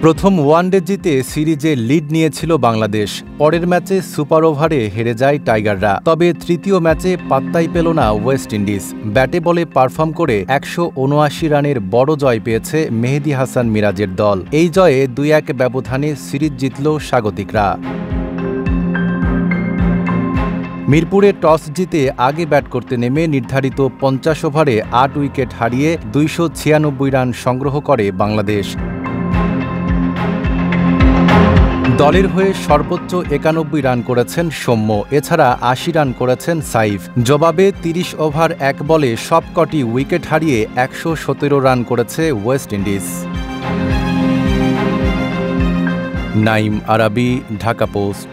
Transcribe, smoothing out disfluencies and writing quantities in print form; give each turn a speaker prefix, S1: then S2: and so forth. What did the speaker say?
S1: প্রথম ওয়ানডে জিতে সিরিজে লিড নিয়েছিল বাংলাদেশ। পরের ম্যাচে সুপার ওভারে হেরে যায় টাইগাররা। তবে তৃতীয় ম্যাচে পাত্তাই পেল না ওয়েস্ট ইন্ডিজ। ব্যাটে বলে পারফর্ম করে ১৭৯ রানের বড় জয় পেয়েছে মেহেদী হাসান মিরাজের দল। এই জয়ে ২-১ ব্যবধানে সিরিজ জিতল স্বাগতিকরা। মিরপুরে টস জিতে আগে ব্যাট করতে নেমে নির্ধারিত ৫০ ওভারে ৮ উইকেট হারিয়ে ২৯৬ রান সংগ্রহ করে বাংলাদেশ। দলের হয়ে সর্বোচ্চ ৯১ রান করেছেন সৌম্য, এছাড়া ৮০ রান করেছেন সাইফ। জবাবে ৩০ ওভার ১ বলে সবকটি উইকেট হারিয়ে ১১৭ রান করেছে West Indies. Naim Arabi, Dhaka post.